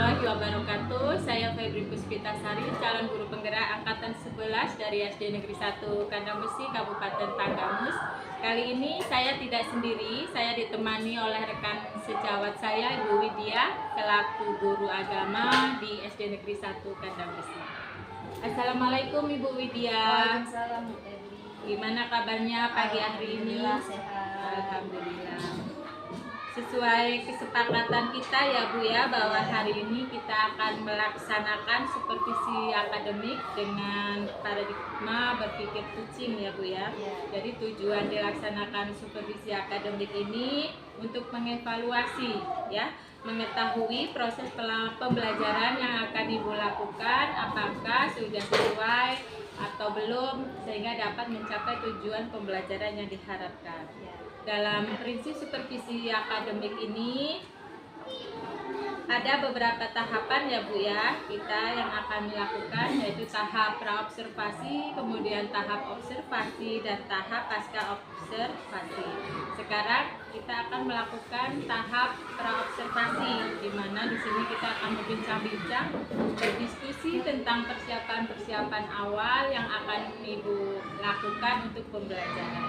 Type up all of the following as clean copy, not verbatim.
warahmatullahi wabarakatuh. Saya Febri Puspitasari, calon guru penggerak angkatan 11 dari SD Negeri 1 Kandang Besi, Kabupaten Tanggamus. Kali ini saya tidak sendiri, saya ditemani oleh rekan sejawat saya, Ibu Widya, selaku guru agama di SD Negeri 1 Kandang Besi. Assalamualaikum Ibu Widya. Waalaikumsalam Bu Febri. Gimana kabarnya pagi hari ini? Alhamdulillah sehat. Alhamdulillah. Sesuai kesepakatan kita ya Bu ya, bahwa hari ini kita akan melaksanakan supervisi akademik dengan paradigma berpikir kucing ya Bu ya. Jadi tujuan dilaksanakan supervisi akademik ini untuk mengevaluasi ya, mengetahui proses pembelajaran yang akan Ibu lakukan, apakah sudah sesuai atau belum, sehingga dapat mencapai tujuan pembelajaran yang diharapkan. Dalam prinsip supervisi akademik ini ada beberapa tahapan ya Bu ya, kita yang akan melakukan, yaitu tahap praobservasi, kemudian tahap observasi, dan tahap pasca observasi. Sekarang kita akan melakukan tahap praobservasi, di mana di sini kita akan berbincang-bincang, berdiskusi tentang persiapan-persiapan awal yang akan Ibu lakukan untuk pembelajaran.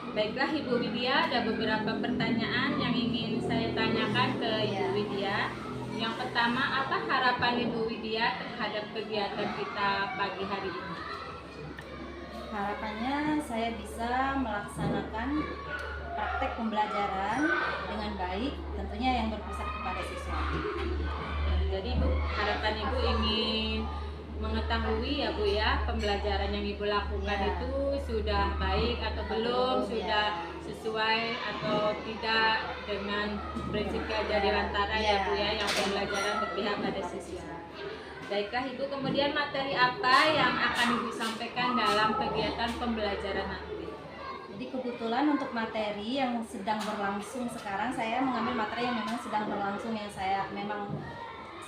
Baiklah Ibu Widya, ada beberapa pertanyaan yang ingin saya tanyakan ke Ibu Widya. Yang pertama, apa harapan Ibu Widya terhadap kegiatan kita pagi hari ini? Harapannya saya bisa melaksanakan praktek pembelajaran dengan baik, tentunya yang berpusat kepada siswa. Jadi Ibu, harapan Ibu ingin mengetahui ya Bu ya, pembelajaran yang Ibu lakukan itu sudah baik atau belum, sudah sesuai atau tidak dengan prinsip keadilan di antara ya Bu ya, yang pembelajaran berpihak pada siswa. Baiklah Ibu, kemudian materi apa yang akan Ibu sampaikan dalam kegiatan pembelajaran nanti? Jadi kebetulan untuk materi yang sedang berlangsung sekarang, saya mengambil materi yang memang sedang berlangsung, yang saya memang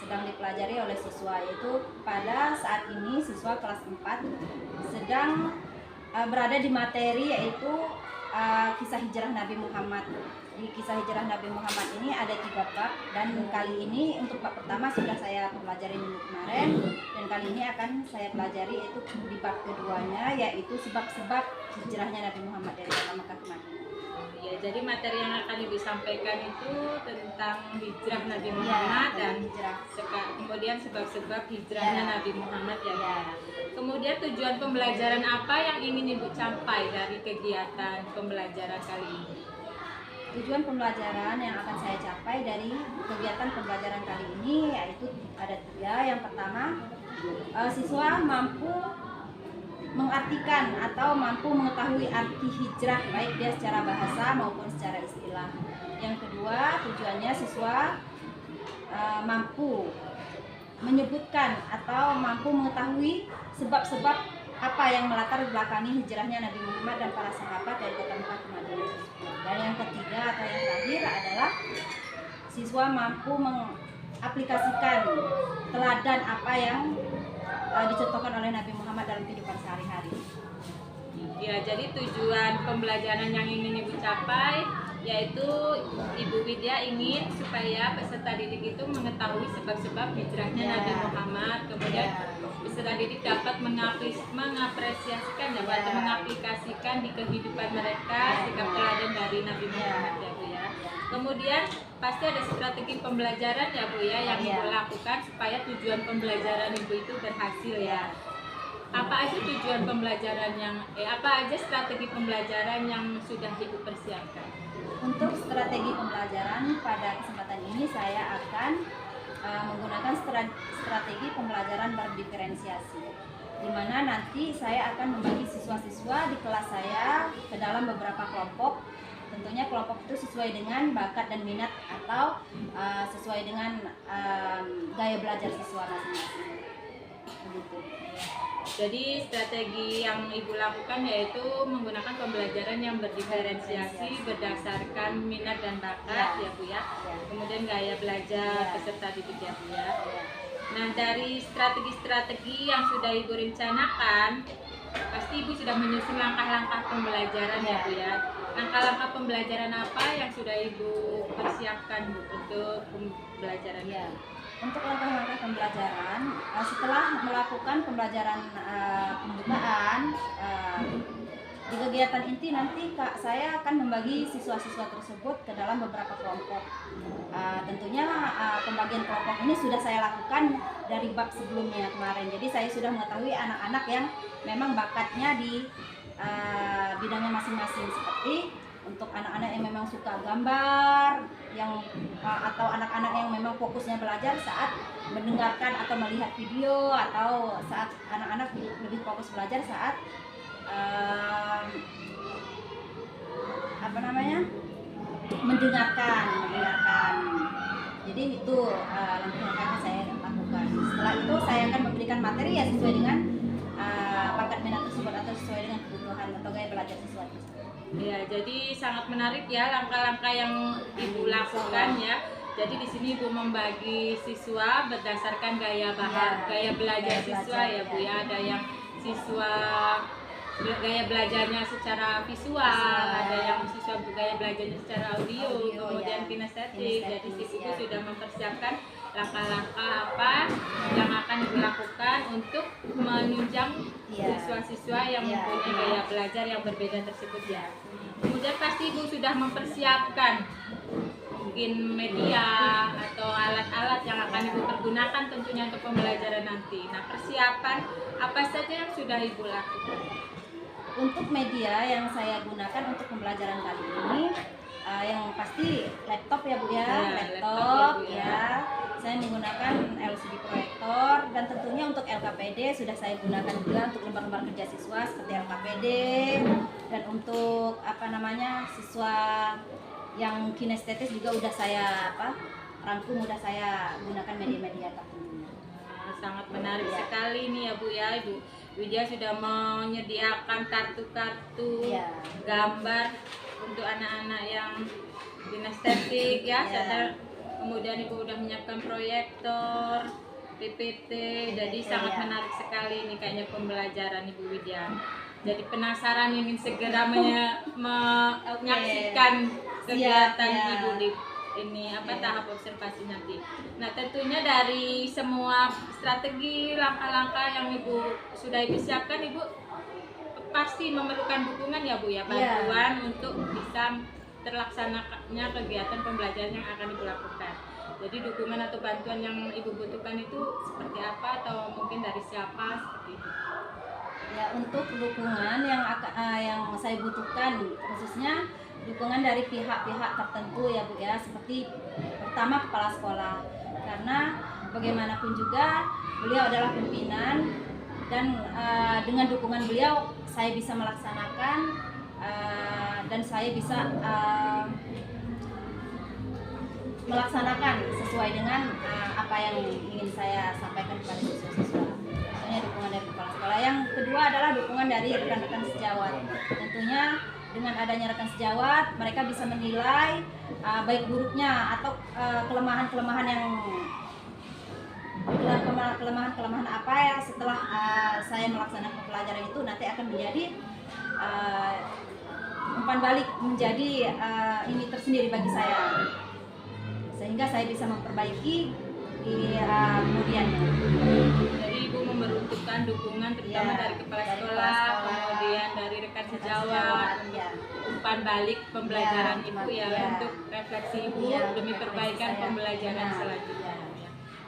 sedang dipelajari oleh siswa, yaitu pada saat ini siswa kelas 4 sedang berada di materi yaitu kisah hijrah Nabi Muhammad. Di kisah hijrah Nabi Muhammad ini ada 3 bab, dan kali ini untuk bab pertama sudah saya pelajari minggu kemarin, dan kali ini akan saya pelajari yaitu di bab keduanya, yaitu sebab-sebab hijrahnya Nabi Muhammad dari kota Mekah ke Madinah. Ya, jadi materi yang akan Ibu sampaikan itu tentang hijrah Nabi Muhammad dan kemudian sebab-sebab hijrahnya Nabi Muhammad ya. Kemudian tujuan pembelajaran apa yang ingin Ibu capai dari kegiatan pembelajaran kali ini? Tujuan pembelajaran yang akan saya capai dari kegiatan pembelajaran kali ini yaitu ada 3. Yang pertama, siswa mampu mengartikan atau mampu mengetahui arti hijrah, baik dia secara bahasa maupun secara istilah. Yang kedua, tujuannya siswa mampu menyebutkan atau mampu mengetahui sebab-sebab apa yang melatar belakangi hijrahnya Nabi Muhammad dan para sahabat dari kota Mekah ke Madinah. Dan yang ketiga atau yang terakhir adalah siswa mampu mengaplikasikan teladan apa yang dicontohkan oleh Nabi Muhammad dalam kehidupan sehari-hari. Ya, jadi tujuan pembelajaran yang ingin Ibu capai yaitu Ibu Widya ingin supaya peserta didik itu mengetahui sebab-sebab hijrahnya Nabi Muhammad, kemudian peserta didik dapat mengapresiasikan atau mengaplikasikan di kehidupan mereka sikap teladan dari Nabi Muhammad ya Bu ya. Kemudian pasti ada strategi pembelajaran ya Bu ya yang Ibu lakukan supaya tujuan pembelajaran Ibu itu berhasil ya. Apa aja tujuan pembelajaran apa aja strategi pembelajaran yang sudah Ibu persiapkan? Untuk strategi pembelajaran pada kesempatan ini saya akan menggunakan strategi pembelajaran berdiferensiasi, di mana nanti saya akan membagi siswa-siswa di kelas saya ke dalam beberapa kelompok. Tentunya kelompok itu sesuai dengan bakat dan minat atau sesuai dengan gaya belajar siswa masing-masing. Begitu. Jadi strategi yang Ibu lakukan yaitu menggunakan pembelajaran yang berdiferensiasi berdasarkan minat dan bakat ya Bu ya. Kemudian gaya belajar peserta didik ya Bu ya. Nah, dari strategi-strategi yang sudah Ibu rencanakan, pasti Ibu sudah menyusun langkah-langkah pembelajaran ya Bu ya. Langkah-langkah pembelajaran apa yang sudah Ibu persiapkan Bu untuk pembelajaran? Untuk langkah-langkah pembelajaran, setelah melakukan pembelajaran pembukaan, di kegiatan inti nanti saya akan membagi siswa-siswa tersebut ke dalam beberapa kelompok. Tentunya pembagian kelompok ini sudah saya lakukan dari bab sebelumnya kemarin. Jadi saya sudah mengetahui anak-anak yang memang bakatnya di bidangnya masing-masing, seperti untuk anak-anak yang memang suka gambar, atau anak-anak yang memang fokusnya belajar saat mendengarkan atau melihat video, atau saat anak-anak lebih fokus belajar saat mendengarkan. Jadi itu langkah-langkah yang saya lakukan. Setelah itu saya akan memberikan materi ya sesuai dengan bakat minat tersebut atau sesuai dengan kebutuhan atau gaya belajar siswa tersebut. Ya, jadi sangat menarik ya langkah-langkah yang Ibu lakukan ya. Jadi di sini Ibu membagi siswa berdasarkan gaya belajar siswa ya Bu ya. Ada yang siswa gaya belajarnya secara visual, ada yang siswa gaya belajarnya secara audio kemudian kinestetik. Jadi Ibu sudah mempersiapkan langkah-langkah apa yang akan dilakukan untuk menunjang siswa-siswa yang mempunyai gaya belajar yang berbeda tersebut ya. Kemudian pasti Ibu sudah mempersiapkan mungkin media atau alat-alat yang akan Ibu pergunakan tentunya untuk pembelajaran nanti. Nah, persiapan apa saja yang sudah Ibu lakukan? Untuk media yang saya gunakan untuk pembelajaran kali ini, yang pasti laptop ya Bu ya, laptop ya. Saya menggunakan LCD proyektor, dan tentunya untuk LKPD sudah saya gunakan juga untuk lembar-lembar kerja siswa seperti LKPD, dan untuk siswa yang kinestetis juga udah saya rangkum, udah saya gunakan media-media tertentu. Sangat menarik sekali nih ya Bu ya. Ibu Widya sudah menyediakan kartu-kartu gambar untuk anak-anak yang kinestetik ya. Kemudian Ibu sudah menyiapkan proyektor, PPT. Jadi sangat menarik sekali ini kayaknya pembelajaran Ibu Widya. Jadi penasaran ingin segera menyaksikan kegiatan Ibu di tahap observasi nanti. Nah, tentunya dari semua strategi langkah-langkah yang Ibu sudah siapkan, Ibu pasti memerlukan dukungan ya Bu ya, bantuan untuk bisa terlaksananya kegiatan pembelajaran yang akan Ibu lakukan. Jadi dukungan atau bantuan yang Ibu butuhkan itu seperti apa, atau mungkin dari siapa, seperti itu? Ya, untuk dukungan yang saya butuhkan khususnya dukungan dari pihak-pihak tertentu ya Bu ya, seperti pertama kepala sekolah, karena bagaimanapun juga beliau adalah pimpinan, dan dengan dukungan beliau saya bisa melaksanakan dan saya bisa melaksanakan sesuai dengan apa yang ingin saya sampaikan kepada siswa-siswa. Tentunya dukungan dari kepala sekolah. Yang kedua adalah dukungan dari rekan-rekan sejawat. Tentunya dengan adanya rekan sejawat, mereka bisa menilai baik buruknya atau kelemahan-kelemahan apa ya setelah saya melaksanakan pelajaran itu nanti akan menjadi umpan balik, menjadi ini tersendiri bagi saya, sehingga saya bisa memperbaiki di kemudiannya. Jadi Ibu memerlukan dukungan terutama dari kepala sekolah, kemudian dari rekan sejawat, umpan balik pembelajaran Ibu untuk refleksi Ibu demi perbaikan pembelajaran selanjutnya.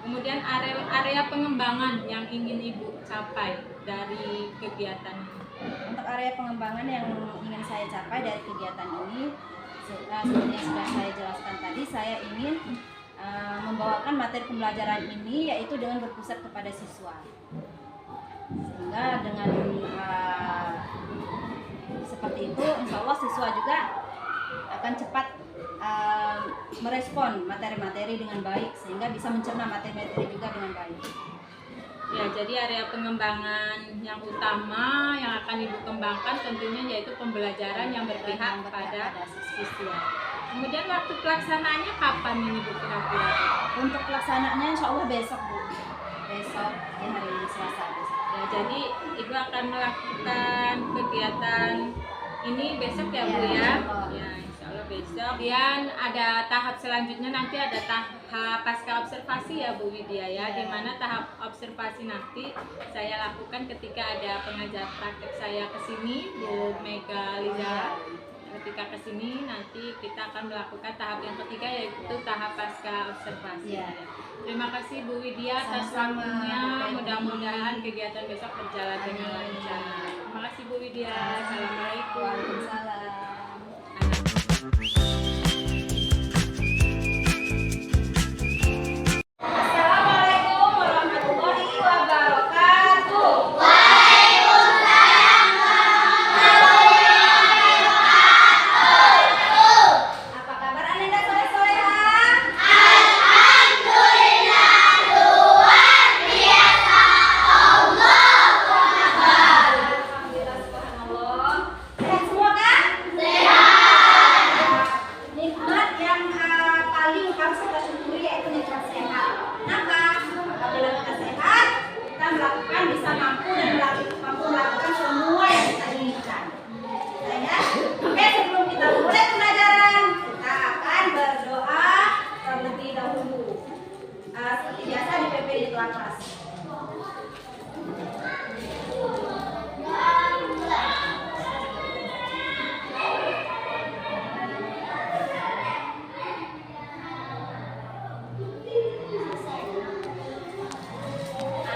Kemudian area pengembangan yang ingin Ibu capai dari kegiatan ini. Untuk area pengembangan yang ingin saya capai dari kegiatan ini, seperti yang sudah saya jelaskan tadi, saya ingin membawakan materi pembelajaran ini yaitu dengan berpusat kepada siswa, sehingga dengan seperti itu insya Allah siswa juga akan cepat merespon materi-materi dengan baik, sehingga bisa mencerna materi-materi juga dengan baik. Ya, jadi area pengembangan yang utama yang akan Ibu kembangkan tentunya yaitu pembelajaran yang berpihak pada siswa. Kemudian waktu pelaksanaannya kapan ini Bu kira-kira? Untuk pelaksanaannya insya Allah besok Bu. Besok di hari Selasa besok. Ya, jadi Ibu akan melakukan kegiatan ini besok ya Bu ya? Ya, insya Allah besok. Kemudian ada tahap selanjutnya, nanti ada tahap pasca observasi. observasi ya Bu Widya ya, di mana tahap observasi nanti saya lakukan ketika ada pengajar praktek saya ke sini Bu Mega Liza. Ketika ke sini nanti kita akan melakukan tahap yang ketiga, yaitu tahap pasca observasi. Iya. Terima kasih Bu Widya atas Sama-sama, waktunya. Bu Feby. Mudah-mudahan kegiatan besok berjalan dengan lancar. Terima kasih Bu Widya. Assalamualaikum. Waalaikumsalam. Assalamualaikum warahmatullahi wabarakatuh. Apa kabar Ananda soleh-soleha? Alhamdulillah, subhanallah. Sehat semua kan? Nikmat yang paling harus kita syukuri yaitu nikmat sehat. Kenapa? Apabila kita sehat, kita melakukan bisa mampu melakukan semua yang kita inginkan. Ya. Oke, sebelum kita mulai pembelajaran, kita akan berdoa terlebih dahulu. Seperti biasa di PP di kelas.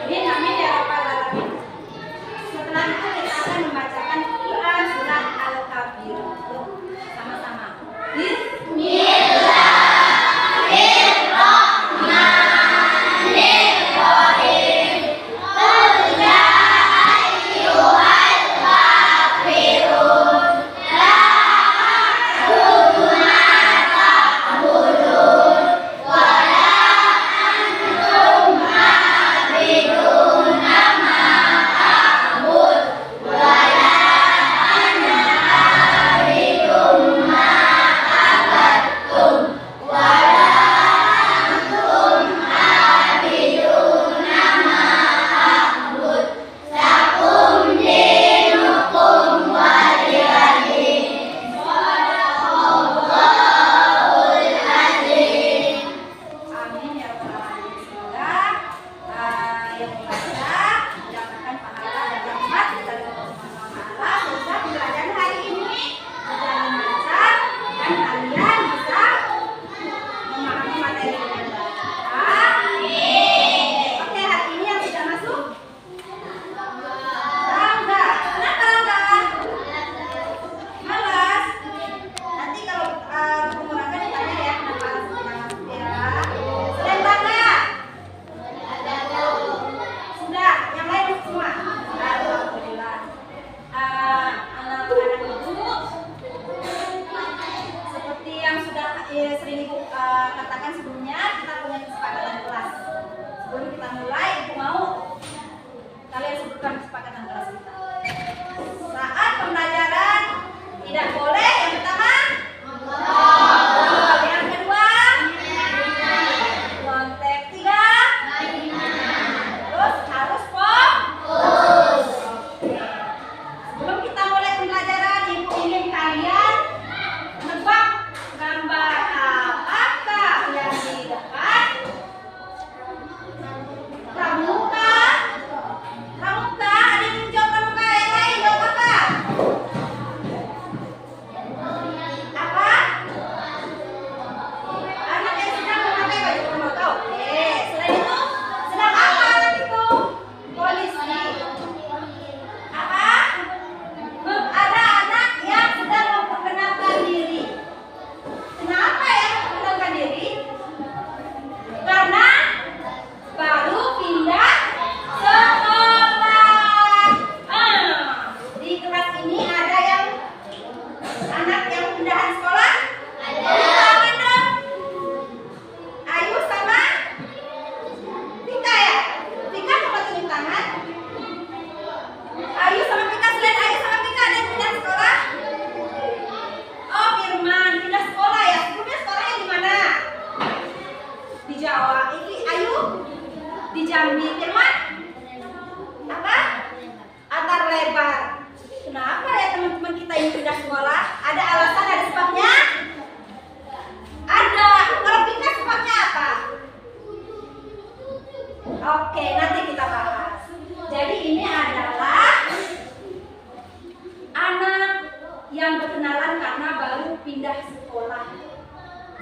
Amin, amin ya rabbal alamin. Setelah itu kita akan membacakan Quran surat Al-Kafir. Sama-sama. Amin ya rabbal alamin. Semoga yang membaca mendapatkan pahala dan rahmat dari Allah Subhanahu wa taala, sehingga pembelajaran hari ini berjalan lancar dan kalian bisa memahami materi dengan baik. Amin. Oke, hari ini yang sudah masuk Rangga. Kenapa Rangga? Malas. Nanti kalau ketemu Rangga ditanya ya kenapa harus masuk ya. Selain Rangga. Sudah, yang lain masuk semua. Alhamdulillah. Anak-anak ibu, seperti yang sudah sering ibu katakan sebelumnya, kita punya kesepakatan kelas. Sebelum kita mulai, ibu mau kalian sebutkan kesepakatan kelas kita. Saat pembelajaran tidak boleh yang pertama ngobrol, yang kedua kontek, tiga terus harus fokus. Oke. Sebelum kita mulai pembelajaran, ibu ingin kalian menebak gambar apakah yang di depan. Pramuka, pramuka, ada yang menjawab pramuka, yang lain jawab apa? Apa? Anak yang sedang memakai baju pramuka. Oke, selain itu sedang apa anak itu? Polisi. Apa? Ada anak yang sedang memperkenalkan diri. Kenapa ya memperkenalkan diri? Karena baru pindah sekolah. Di kelas ini ada yang anak yang pindahan sekolah? Ada. Tangan dong. Ayu sama Tika ya? Tika coba tunjuk tangan. Ayu sama Tika, selain Ayu sama Tika ada yang pindah sekolah? Oh, Firman pindah sekolah ya. Sebelumnya sekolahnya di mana? Di Jawa. Ini Ayu di Jambi. Firman apa? Antar Lebar. Kenapa ya teman-teman kita ini pindah sekolah? Ada alasan, ada sebabnya? Ada. Kalau Tika sebabnya apa? Oke, nanti kita bahas. Jadi ini adalah anak yang berkenalan karena baru pindah sekolah.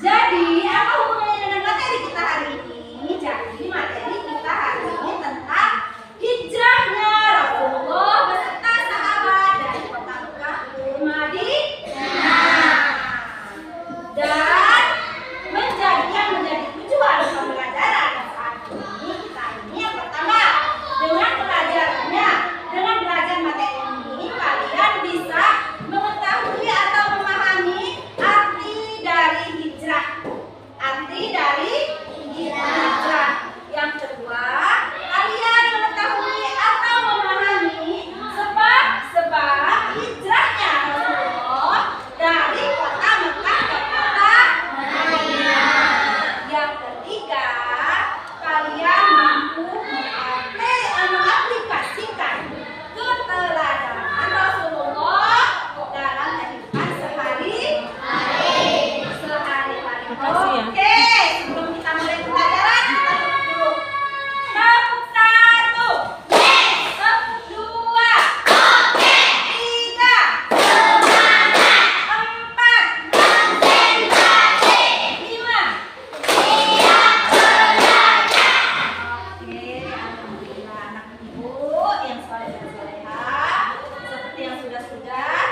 Jadi apa hubungannya dengan materi kita hari ini? Jadi materi kita hari ini tentang hijrahnya Rasulullah beserta sahabat dari kota Mekah ke Madinah. Dan menjadi tujuan pembelajaran saat ini kita ini yang pertama, dengan pelajarannya, dengan belajar materi ini kalian bisa mengetahui atau memahami arti dari hijrah. Arti dari hijrah. Yang kedua, kalian mengetahui atau memahami sebab hijrahnya Rasulullah dari kota Mekah ke kota Madinah. Yang ketiga, kalian mampu mengaplikasikan keteladanan Rasulullah dalam kehidupan sehari-hari. Makasih ya. Oke, sebelum kita mulai pelajaran, kita tepuk dulu. Tepuk 1, tepuk 2, 3, 4, 5. Oke, alhamdulillah anak ibu yang soleh dan solehah. Seperti yang sudah,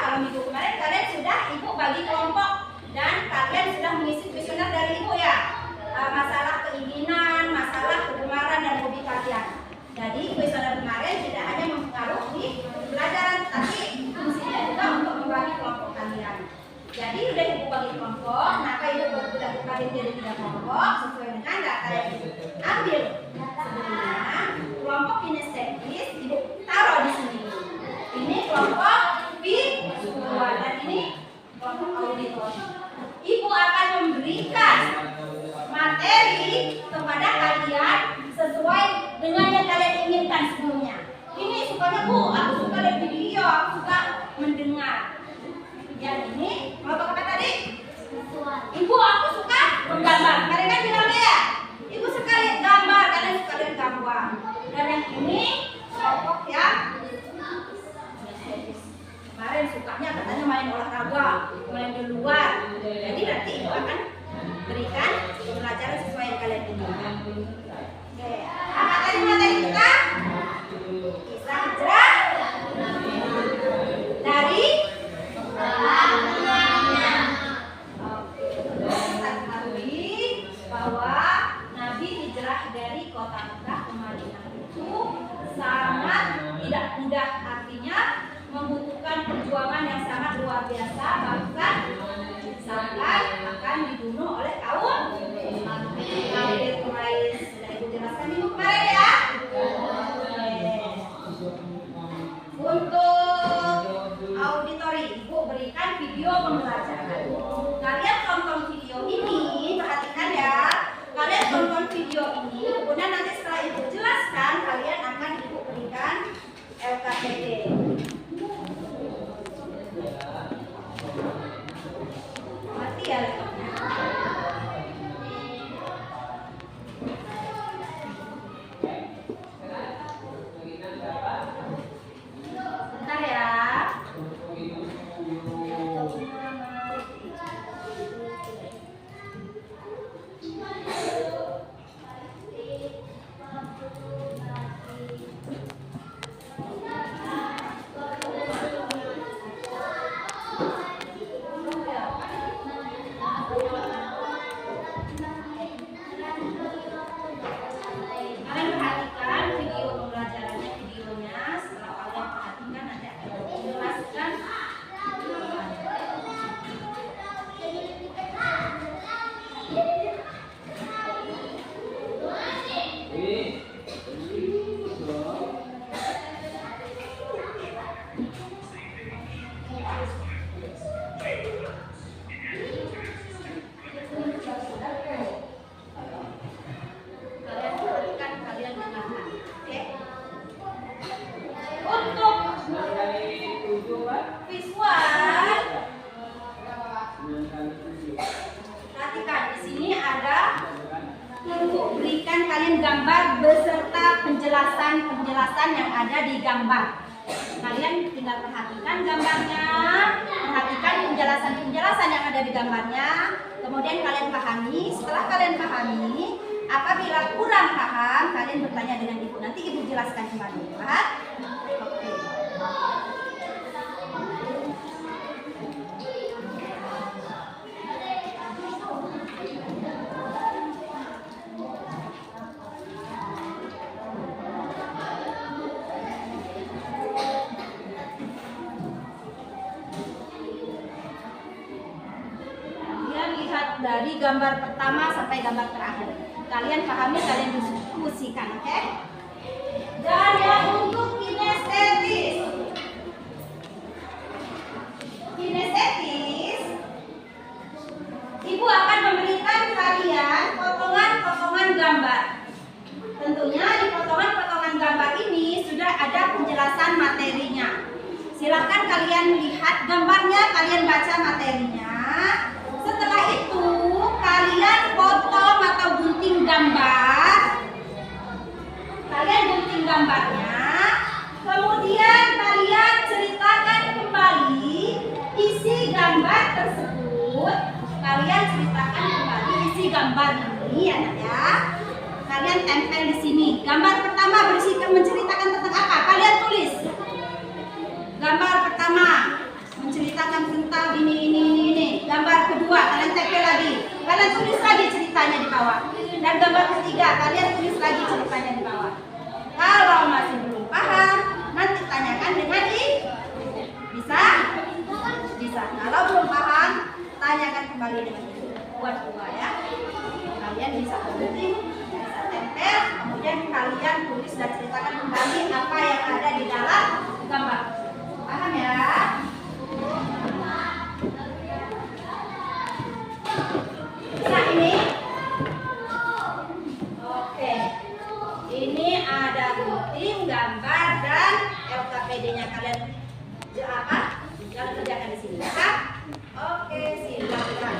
kalau minggu kemarin kalian sudah ibu bagi kelompok dan kalian sudah mengisi kuesioner dari ibu ya. Masalah keinginan, masalah kegemaran dan hobi kalian. Jadi kuesioner kemarin tidak hanya mempengaruhi pembelajaran, tapi fungsinya juga untuk membagi kelompok kalian. Jadi udah ibu bagi kelompok, maka ibu sudah bagi jadi 3 kelompok sesuai dengan data yang ibu ambil sebelumnya. Kelompok kinestetis ibu taruh di sini. Ini kelompok visual dan ini kelompok auditor. Ibu akan memberikan materi kepada kalian sesuai dengan yang kalian inginkan sebelumnya. Ini sukanya Bu, aku suka lihat video, aku suka mendengar. Yang ini kelompok apa tadi? Ibu, aku suka menggambar. Kalian kan bilang ya, Ibu suka berikan kalian gambar beserta penjelasan yang ada di gambar. Kalian tinggal perhatikan gambarnya, perhatikan penjelasan yang ada di gambarnya, kemudian kalian pahami. Setelah kalian pahami, apabila kurang paham, kalian bertanya dengan ibu. Nanti ibu jelaskan kembali. Paham? Oke. Dari gambar pertama sampai gambar terakhir, kalian pahami, kalian diskusikan, oke? Dan yang untuk kinestetis, ibu akan memberikan kalian potongan-potongan gambar. Tentunya di potongan-potongan gambar ini sudah ada penjelasan materinya. Silahkan kalian lihat gambarnya, kalian baca materinya. Setelah itu kalian potong atau gunting gambar. Kalian gunting gambarnya. Kemudian kalian ceritakan kembali isi gambar tersebut. Kalian ceritakan kembali isi gambar ini ya nak ya. Kalian tempel di sini. Gambar pertama menceritakan tentang apa? Kalian tulis. Gambar pertama menceritakan tentang ini. Gambar kedua kalian tempel lagi. Kalian tulis lagi ceritanya di bawah. Dan gambar ketiga kalian tulis lagi ceritanya di bawah. Kalau masih belum paham, nanti tanyakan dengan bisa? Bisa. Kalau belum paham, tanyakan kembali dengan ibu. Buat dua ya. Kalian bisa gunting, bisa tempel, kemudian kalian tulis dan ceritakan kembali apa yang ada di dalam gambar. Paham ya? Bisa ini? Oke. Ini ada gunting, gambar, dan LKPD-nya kalian apa? Kalian kerjakan di sini ya. Oke, silakan.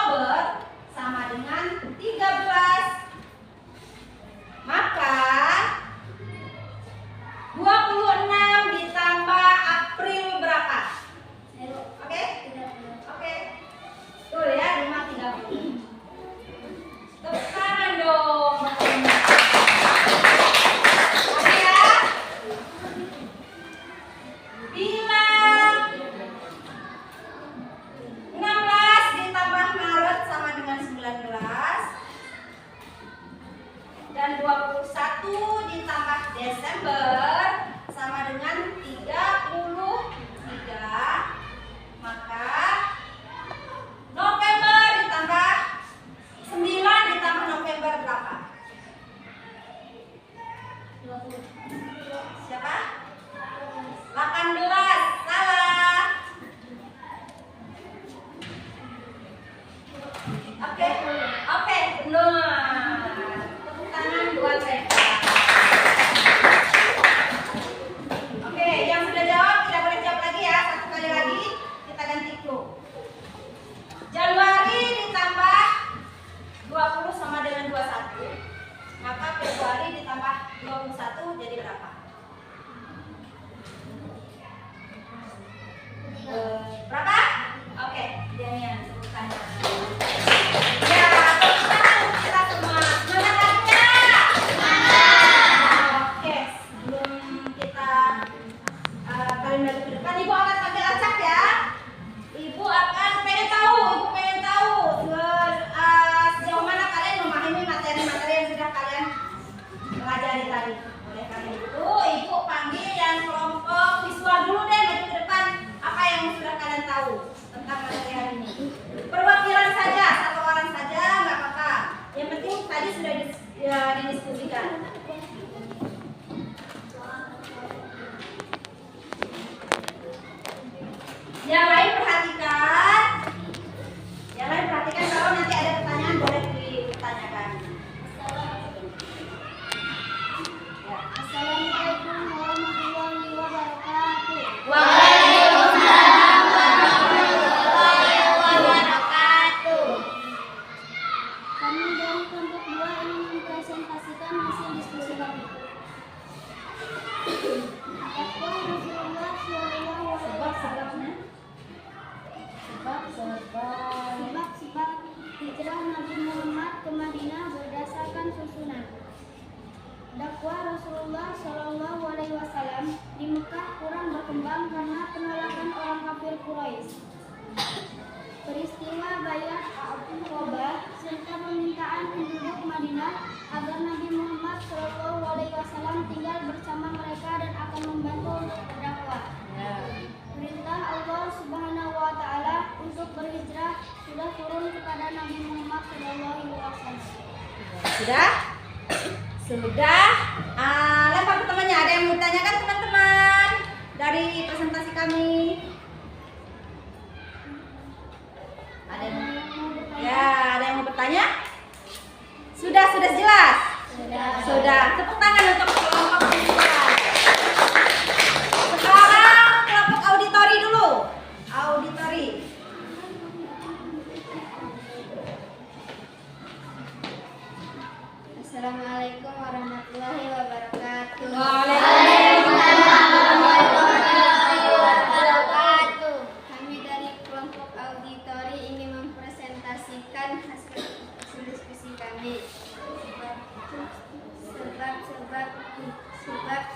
Oktober sama dengan 13. Maka 26 ditambah April berapa? Oke? Oke. Tuh ya, 5:30. Tepuk tangan dong. Oke ya? Bila 16 ditambah Maret sama dengan 19 dan 21 ditambah Desember sama dengan 33, maka November ditambah 9 ditambah November berapa? 20. Siapa? 18. Salah. Oke, oke, benar. Tepuk tangan buat mereka. Oke, yang sudah jawab tidak boleh jawab lagi ya. Satu kali lagi kita ganti clue. Januari ditambah 20 sama dengan 21. Maka Februari ditambah 21 jadi berapa? Berapa? Oke, Damian, tepuk tangan. Ya, tepuk tangan untuk kita semua. Semangat lagi ya? Oke, sebelum kita kalian balik ke depan, Ibu akan panggil acak ya. Ibu akan pengen tahu sejauh mana kalian memahami materi-materi yang sudah kalian pelajari tadi. Oleh karena itu, Ibu panggil yang kelompok visual dulu deh, maju ke depan. Apa yang sudah kalian tahu tentang materi hari ini? Perwakilan saja, satu orang saja, nggak apa-apa. Yang penting tadi sudah didiskusikan. Yang lain perhatikan. Kalau nanti ada pertanyaan boleh ditanyakan. Ya. Assalamualaikum warahmatullahi wabarakatuh. Waalaikumsalam warahmatullahi wabarakatuh. Kami dari kelompok 2 ingin mempresentasikan hasil diskusi kami. Dakwah Rasulullah Shallallahu Alaihi Wasallam. Sebab hijrah Nabi Muhammad ke Madinah berdasarkan susunan. Dakwah Rasulullah Shallallahu Alaihi Wasallam di Mekah kurang berkembang karena penolakan orang kafir Quraisy. Peristiwa Baiat Aqabah serta permintaan penduduk Madinah agar Nabi Muhammad Shallallahu Alaihi Wasallam tinggal bersama mereka dan akan membantu untuk berdakwah. Perintah Allah Subhanahu Wa Taala untuk berhijrah sudah turun kepada Nabi Muhammad Shallallahu Alaihi Wasallam. Sudah? Lempar ke temannya. Ada yang mau ditanyakan teman-teman dari presentasi kami? Ada yang mau bertanya? Sudah jelas? Sudah. Tepuk tangan untuk kelompok visual. Sekarang kelompok auditori dulu. Auditori. Assalamualaikum warahmatullahi wabarakatuh. Waalaikumsalam warahmatullahi wabarakatuh. Kami dari kelompok auditori ingin mempresentasikan hasil diskusi kami.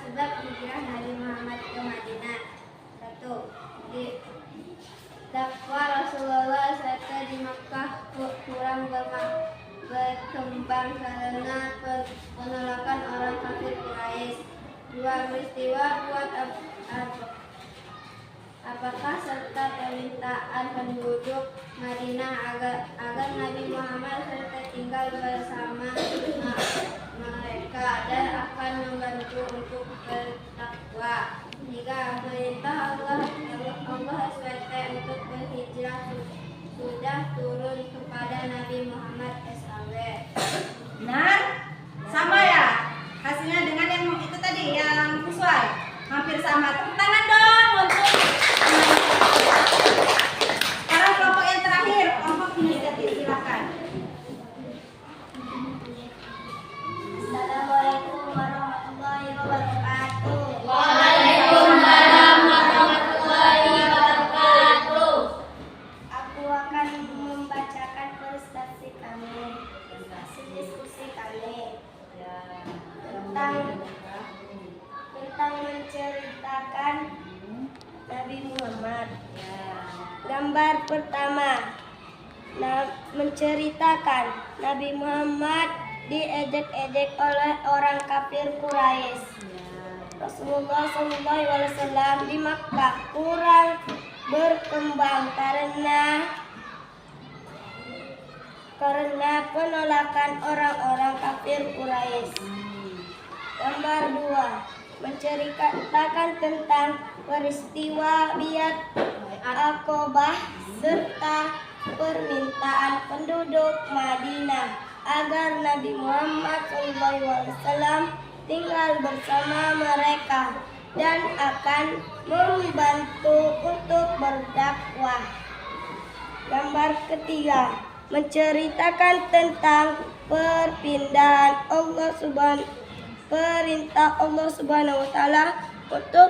Sebab hijrah Nabi Muhammad ke Madinah. 1. Dakwah Rasulullah serta di Makkah kurang berkembang karena penolakan orang kafir Quraisy. 2. Peristiwa buat apakah serta permintaan penduduk Madinah agar Nabi Muhammad serta tinggal bersama mereka dan akan membantu untuk berdakwah. 3. Perintah Allah SWT untuk berhijrah sudah turun kepada Nabi Muhammad SAW. Benar? Sama ya? Hasilnya dengan yang itu tadi, yang visual. Hampir sama. Tepuk tangan dong untuk sekarang kelompok yang terakhir, kelompok inisiatif. menceritakan Nabi Muhammad diejek-ejek oleh orang kafir Quraisy. Rasulullah SAW di Makkah kurang berkembang karena penolakan orang-orang kafir Quraisy. Gambar 2 menceritakan tentang peristiwa Biat Aqobah serta permintaan penduduk Madinah agar Nabi Muhammad SAW tinggal bersama mereka dan akan membantu untuk berdakwah. Gambar ketiga menceritakan tentang perintah Allah Subhanahu wa taala untuk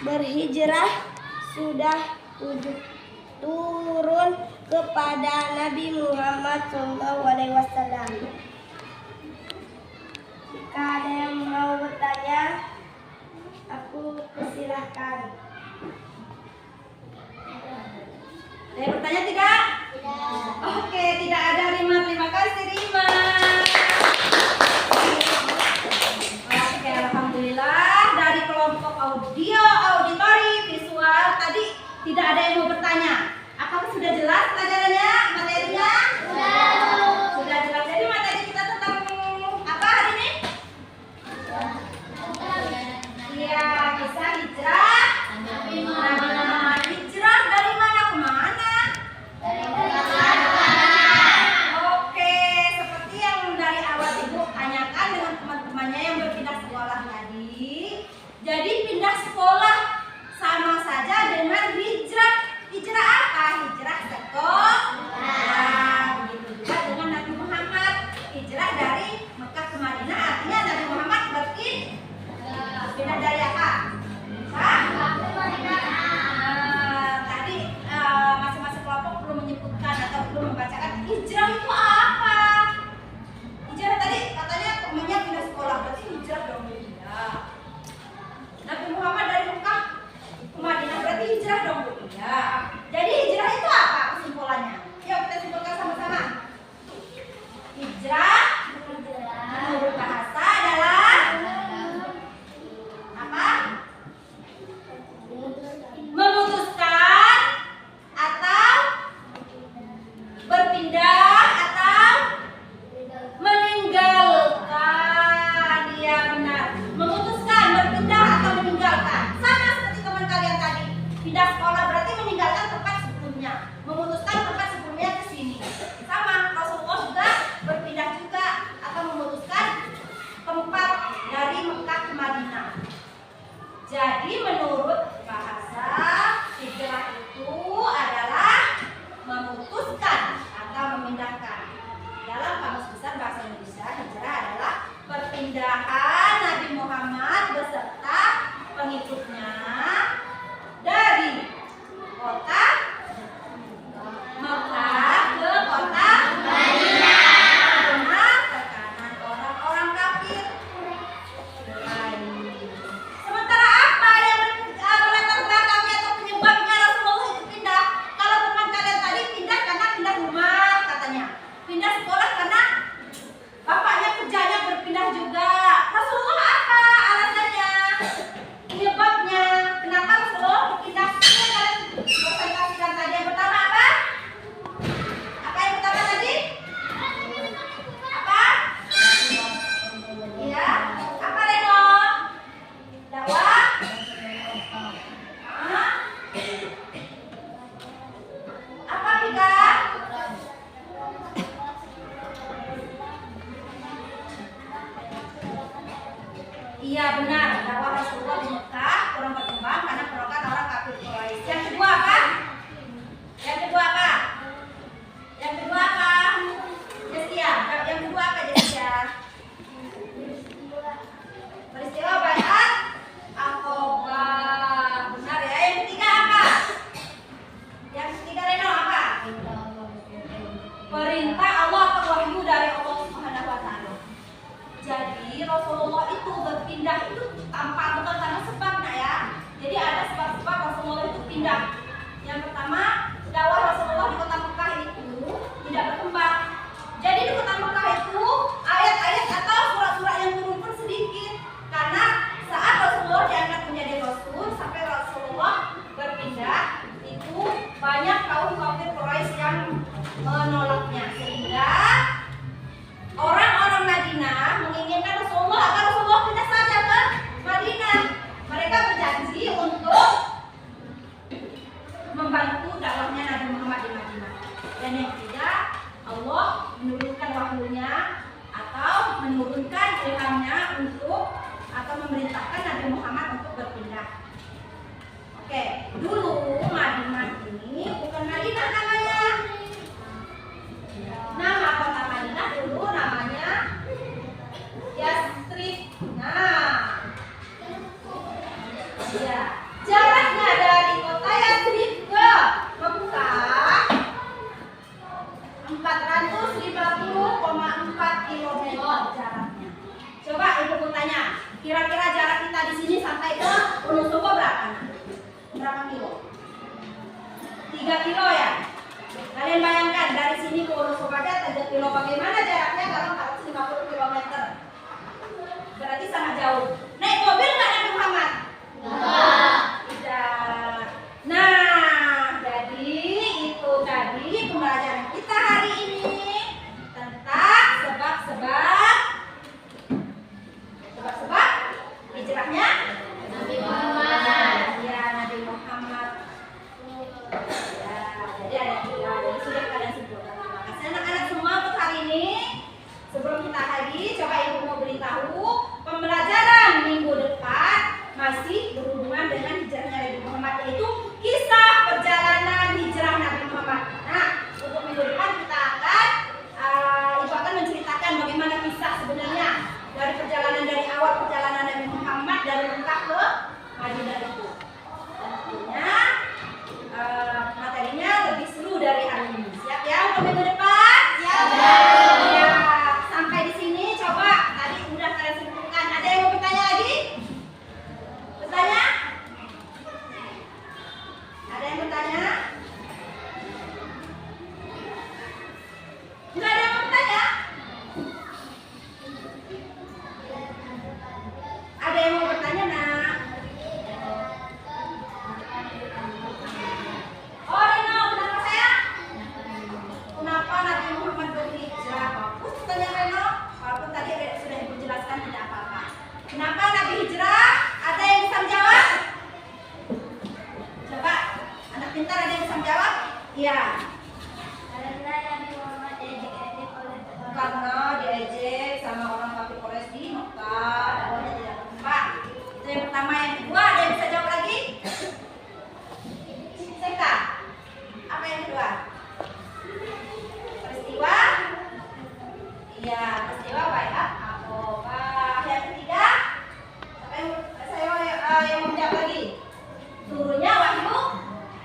berhijrah sudah turun kepada Nabi Muhammad SAW. Jika ada yang mau bertanya, aku persilahkan. Ada yang bertanya tidak? Oke, tidak ada. Rima, terima kasih Rima. Oke, alhamdulillah dari kelompok auditori, visual tadi tidak ada yang mau bertanya. Apakah sudah jelas pelajarannya, materinya? Sudah jelas. Jadi materi kita tentang apa hari ini? Iya, kisah hijrah. Nabi Muhammad hijrah dari mana ke mana? Oke, seperti yang dari awal Ibu tanyakan dengan teman-temannya yang berpindah sekolah tadi. Jadi pindah sekolah sama saja dengan hijrah. Hijrah apa? Hijrah sekolah. Begitu juga dengan Nabi Muhammad. Hijrah dari Mekah ke Madinah artinya Nabi Muhammad pindah dari apa? Tadi masing-masing kelompok belum menyebutkan atau belum membacakan hijrah itu apa? Hijrah tadi katanya temannya pindah sekolah, berarti hijrah dong. Iya. Nabi Muhammad dari Mekah ke Madinah berarti hijrah dong. Iya. Jadi hijrah itu apa kesimpulannya? Yuk kita simpulkan sama-sama. Hijrah menurut bahasa adalah apa? Memutuskan atau berpindah atau meninggalkan. Dia benar. Memutuskan, berpindah atau meninggalkan. Sama seperti teman kalian tadi. Pindah sekolah berarti meninggalkan tempat sebelumnya. Memutuskan tempat sebelumnya ke sini. Sama, Rasulullah juga berpindah juga atau memutuskan tempat dari Mekah ke Madinah. Jadi menurut bahasa hijrah itu adalah memutuskan atau memindahkan. Dalam Kamus Besar Bahasa Indonesia, hijrah adalah perpindahan Nabi Muhammad beserta pengikutnya dari kota Mekah ke kota Madinah dengan tekanan orang-orang kafir lain. Sementara apa yang melatar belakangnya atau penyebabnya Rasulullah itu pindah? Kalau teman kalian tadi pindah karena pindah rumah katanya, pindah sekolah karena bapaknya kerjanya berpindah juga. Rasulullah apa alasannya? Penyebabnya kenapa Rasulullah berpindah? Ini kalian presentasikan tadi. Yang pertama apa? Apa yang pertama tadi? Apa? Iya. Apa Reno? Dakwah? Hah? Apa Pika? Iya benar, dakwah Rasulullah di Mekah kurang berkembang karena penolakan orang kafir Quraisy. Yang kedua apa? Yang kedua apa? Yang kedua apa? Jessia. Yang kedua apa Jessia? Peristiwa Baiat Aqobah. Benar ya. Yang ketiga apa? Yang ketiga Reno apa? Perintah Allah atau wahyu dari Allah Subhanahu wa taala. Jadi Rasulullah itu berpindah itu tanpa bukan karena sebabnya ya. Jadi ada sebab-sebab Rasulullah itu pindah. Yang pertama, dakwah Rasulullah di kota Mekah itu menolaknya, sehingga orang-orang Madinah menginginkan Rasulullah agar Rasulullah pindah saja ke Madinah. Mereka berjanji untuk membantu dakwahnya Nabi Muhammad di Madinah. Dan yang ketiga, Allah menurunkan wahyunya atau menurunkan ilhamnya untuk atau memerintahkan Nabi Muhammad untuk berpindah. Oke, dulu Madinah ini bukan Madinah namanya. Nama kota Madinah dulu namanya Yastrib. Nah, ya, jaraknya dari kota Yastrib ke Mekah 450,4 km jaraknya. Coba ibu tanya, kira-kira jarak kita di sini sampai ke Wonosobo berapa? Berapa kilo? 3 kilo ya? Kalian bayangkan dari sini ke Wonosobo aja 3 kilo. Bagaimana jaraknya kalau 450 km? Berarti sangat jauh. Naik mobil nggak Nabi Muhammad? Tidak. Nah, jadi itu tadi pembelajaran kita hari ini tentang sebab-sebab hijrahnya Nabi Muhammad. Ya, Nabi Muhammad. Ya, jadi ada tiga. Jadi sudah kalian simpulkan. Terima kasih anak-anak semua untuk hari ini. Sebelum kita akhiri, coba ibu mau beritahu pembelajaran minggu depan masih berhubungan dengan hijrahnya Nabi Muhammad, yaitu kisah perjalanan hijrah Nabi Muhammad. Nah, untuk minggu depan kita akan ibu akan menceritakan bagaimana kisah sebenarnya dari perjalanan dari awal perjalanan Nabi Muhammad dari Mekah ke Madinah itu. Dan tentunya materinya lebih seru dari hari ini. Siap ya untuk minggu depan? Siap. Ya, sampai di sini coba tadi udah kalian simpulkan. Ada yang mau bertanya lagi? Bertanya? Ada yang bertanya? Enggak ada yang mau bertanya? Ada yang mau bertanya, nak? Oh, Rino, kenapa saya? Kenapa Nabi Muhammad berhijrah? Bagus tanya Reno. Walaupun tadi sudah ibu jelaskan tidak apa-apa. Kenapa Nabi hijrah? Ada yang bisa menjawab? Coba, anak pintar ada yang bisa menjawab? Iya. Karena diejek sama orang kafir Quraisy di Mekah, dakwahnya tidak berkembang. Itu yang pertama. Yang kedua, ada yang bisa jawab lagi? Seka. Apa yang kedua? Peristiwa? Iya, peristiwa Baiat Aqabah. Yang ketiga? Apa yang mau menjawab lagi? Turunnya wahyu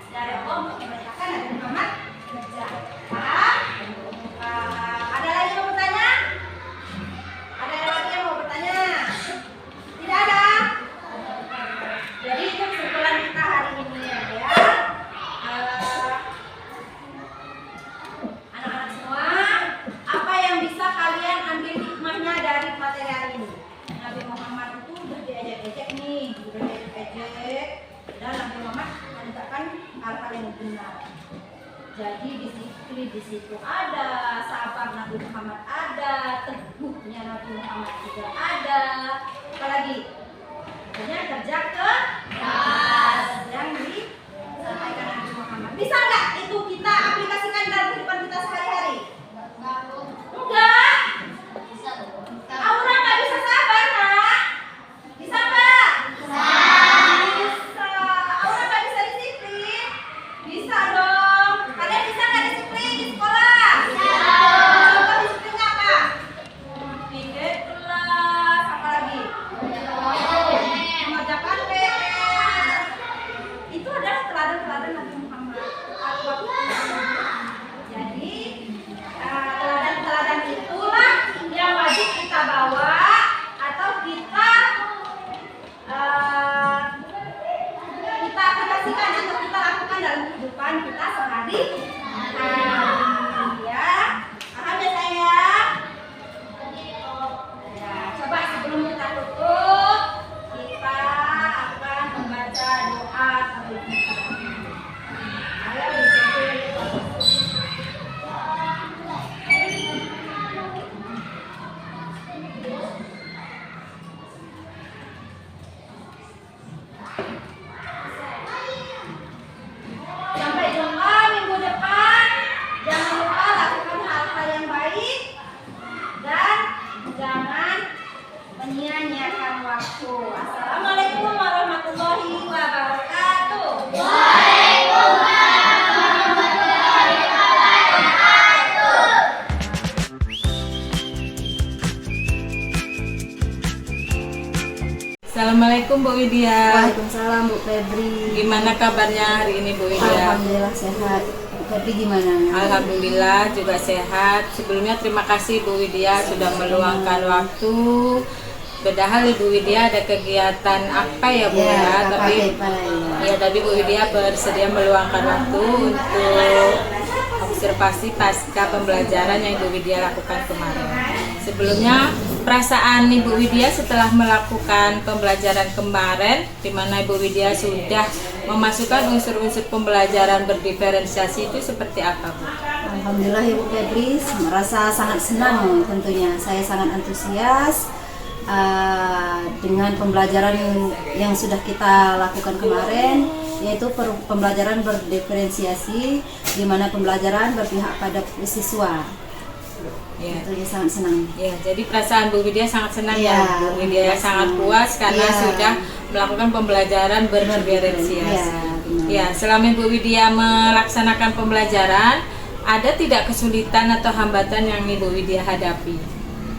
dari Allah untuk memerintahkan Nabi Muhammad hijrah. Paham? Ada lagi yang mau bertanya? Ada lagi yang mau bertanya? Tidak ada? Jadi itu kesimpulan kita hari ini ya. Anak-anak semua, apa yang bisa kalian ambil hikmahnya dari materi hari ini? Nabi Muhammad itu udah diejek-ejek nih, udah diejek-ejek, dan Nabi Muhammad menegakkan hal-hal yang benar. Jadi disiplin di situ ada, sabar Nabi Muhammad ada, teguhnya Nabi Muhammad juga ada. Apalagi? Hanya kerja keras yang disampaikan Nabi Muhammad. Bisa nggak itu kita aplikasikan dalam kehidupan kita sehari-hari? Enggak. Aura nggak bisa sabar, nak? Bisa nggak? Bisa. Aura nggak bisa disiplin? Bisa dong. Kalian bisa nggak disiplin di sekolah? Bisa. Contoh disiplinnya apa? Pikir kelas. Apa lagi? Mengerjakan PR. Itu adalah teladan-teladan Nabi Muhammad. menyia-nyiakan waktu. Assalamualaikum warahmatullahi wabarakatuh. Assalamualaikum Bu Widya. Waalaikumsalam Bu Febri. Gimana kabarnya hari ini Bu Widya? Alhamdulillah sehat. Bu Febri gimana? Alhamdulillah juga sehat. Sebelumnya terima kasih Bu Widya sudah meluangkan waktu. Padahal Ibu Widya ada kegiatan apa ya Bu ya? Tapi Bu Widya bersedia meluangkan waktu untuk observasi pasca pembelajaran yang Ibu Widya lakukan kemarin. Sebelumnya, perasaan Ibu Widya setelah melakukan pembelajaran kemarin, di mana Ibu Widya sudah memasukkan unsur-unsur pembelajaran berdiferensiasi itu seperti apa Bu? Alhamdulillah Ibu Febri merasa sangat senang tentunya. Saya sangat antusias dengan pembelajaran yang sudah kita lakukan kemarin, yaitu pembelajaran berdiferensiasi, di mana pembelajaran berpihak pada siswa. Ya. Tentunya sangat senang. Ya, jadi perasaan Bu Widya sangat senang Ya, ya. Bu Widya sangat puas karena ya, sudah melakukan pembelajaran berdiferensiasi. Ya, selama Bu Widya melaksanakan pembelajaran, ada tidak kesulitan atau hambatan yang Ibu Widya hadapi?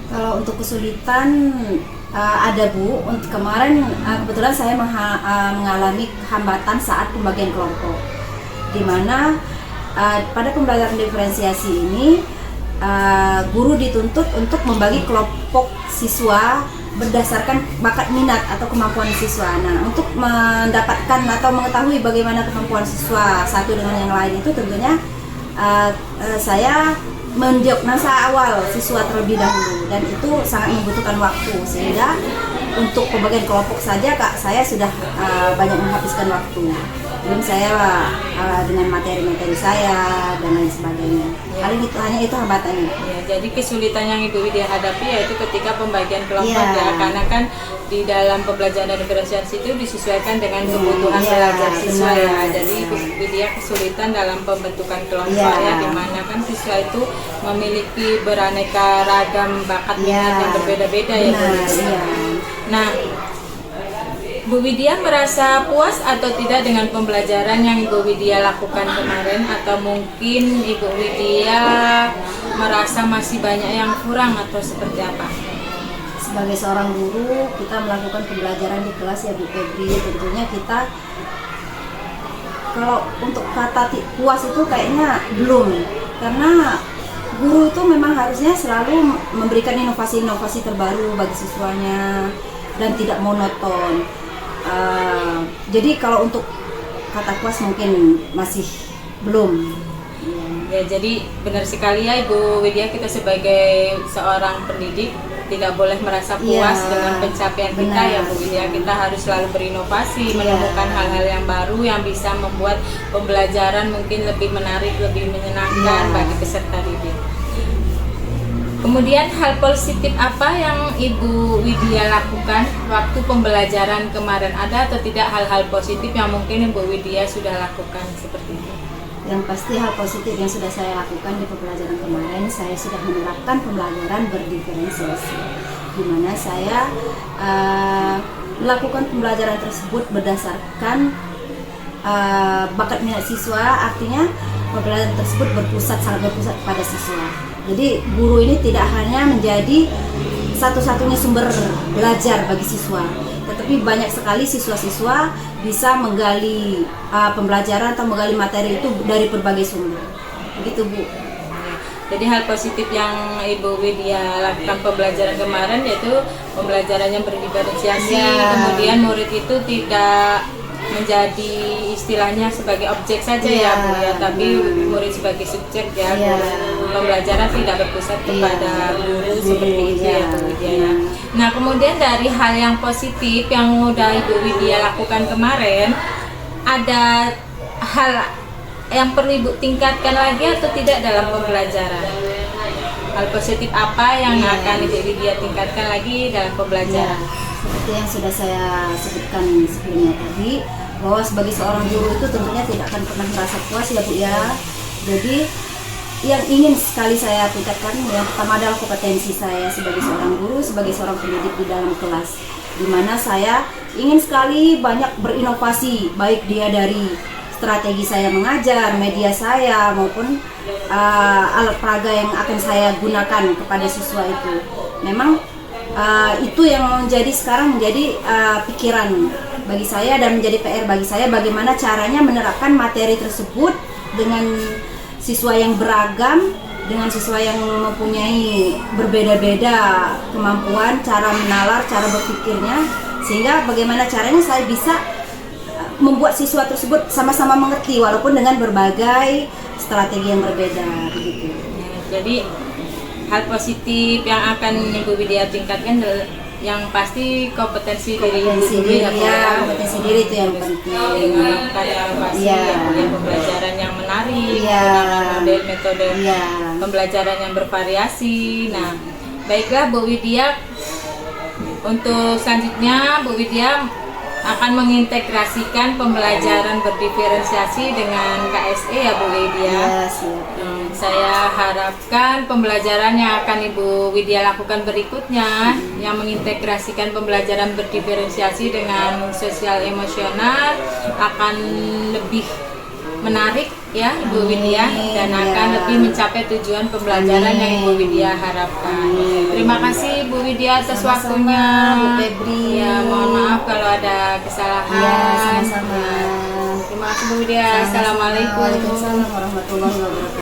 Kalau untuk kesulitan ada Bu. Untuk kemarin kebetulan saya mengalami hambatan saat pembagian kelompok, di mana pada pembelajaran diferensiasi ini guru dituntut untuk membagi kelompok siswa berdasarkan bakat minat atau kemampuan siswa. Nah, untuk mendapatkan atau mengetahui bagaimana kemampuan siswa satu dengan yang lain itu tentunya saya mendiagnosa awal siswa terlebih dahulu, dan itu sangat membutuhkan waktu, sehingga untuk pembagian kelompok saja saya sudah banyak menghabiskan waktu. Belum saya dengan materi-materi saya dan lain sebagainya. Hanya itu hambatannya. Ya, jadi kesulitan yang Ibu Widya hadapi yaitu ketika pembagian kelompok ya, karena kan di dalam pembelajaran diferensiasi itu disesuaikan dengan kebutuhan belajar siswa ya. Jadi Ibu Widya kesulitan dalam pembentukan kelompok ya, di mana kan siswa itu memiliki beraneka ragam bakat minat yang berbeda-beda ya Bu Widya. Nah, Bu Widya merasa puas atau tidak dengan pembelajaran yang Ibu Widya lakukan kemarin, atau mungkin Ibu Widya merasa masih banyak yang kurang atau seperti apa? Sebagai seorang guru, kita melakukan pembelajaran di kelas ya Bu Febri. Tentunya kita kalau untuk kata puas itu kayaknya belum, karena guru itu memang harusnya selalu memberikan inovasi-inovasi terbaru bagi siswanya dan tidak monoton. Jadi kalau untuk kata puas mungkin masih belum. Ya, jadi benar sekali ya Ibu Widya, kita sebagai seorang pendidik tidak boleh merasa puas dengan pencapaian kita ya Bu Widya. Kita harus selalu berinovasi, menemukan hal-hal yang baru yang bisa membuat pembelajaran mungkin lebih menarik, lebih menyenangkan bagi peserta didik. Kemudian hal positif apa yang Ibu Widya lakukan waktu pembelajaran kemarin? Ada atau tidak hal-hal positif yang mungkin Ibu Widya sudah lakukan seperti itu? Yang pasti hal positif yang sudah saya lakukan di pembelajaran kemarin, saya sudah menerapkan pembelajaran berdiferensiasi, di mana saya melakukan pembelajaran tersebut berdasarkan bakat minat siswa. Artinya pembelajaran tersebut sangat berpusat pada siswa. Jadi guru ini tidak hanya menjadi satu-satunya sumber belajar bagi siswa, tetapi banyak sekali siswa-siswa bisa menggali pembelajaran atau menggali materi itu dari berbagai sumber. Begitu Bu. Jadi hal positif yang Ibu Widya lakukan pembelajaran kemarin yaitu pembelajaran yang berdiferensiasi, kemudian murid itu tidak menjadi istilahnya sebagai objek saja ya Bu ya, tapi murid sebagai subjek ya. Pembelajaran tidak berpusat kepada guru seperti itu ya Bu Widya ya. Nah, kemudian dari hal yang positif yang udah Ibu Widya lakukan kemarin, ada hal yang perlu Ibu tingkatkan lagi atau tidak dalam pembelajaran? Hal positif apa yang akan Ibu Widya tingkatkan lagi dalam pembelajaran? Seperti yang sudah saya sebutkan sebelumnya tadi, bahwa sebagai seorang guru itu tentunya tidak akan pernah merasa puas ya Bu ya. Jadi yang ingin sekali saya tingkatkan yang pertama adalah kompetensi saya sebagai seorang guru, sebagai seorang pendidik di dalam kelas, di mana saya ingin sekali banyak berinovasi, baik dia dari strategi saya mengajar, media saya maupun alat peraga yang akan saya gunakan kepada siswa itu. Memang itu yang sekarang menjadi pikiran bagi saya dan menjadi PR bagi saya, bagaimana caranya menerapkan materi tersebut dengan siswa yang beragam, dengan siswa yang mempunyai berbeda-beda kemampuan, cara menalar, cara berpikirnya, sehingga bagaimana caranya saya bisa membuat siswa tersebut sama-sama mengerti walaupun dengan berbagai strategi yang berbeda begitu. Jadi hal positif yang akan Ibu Widya tingkatkan yang pasti kompetensi diri Ibu dulu ya, Bu. Kompetensi diri itu yang penting. Melakukan inovasi, Iya. ya, pembelajaran yang menarik, Iya. dengan metode Iya. pembelajaran yang bervariasi. Nah, baiklah Bu Widya, untuk selanjutnya Bu Widya akan mengintegrasikan pembelajaran berdiferensiasi dengan KSE ya Bu Widya. Ya, siap. Saya harapkan pembelajaran yang akan Ibu Widya lakukan berikutnya yang mengintegrasikan pembelajaran berdiferensiasi dengan sosial emosional akan lebih menarik ya Ibu Widya, dan akan lebih mencapai tujuan pembelajaran yang Ibu Widya harapkan. Terima kasih Ibu Widya atas waktunya. Bu Febri. Ya, mohon maaf kalau ada kesalahan. Ya, sama-sama. Terima kasih Bu Widya. Assalamualaikum. Waalaikumsalam warahmatullahi wabarakatuh.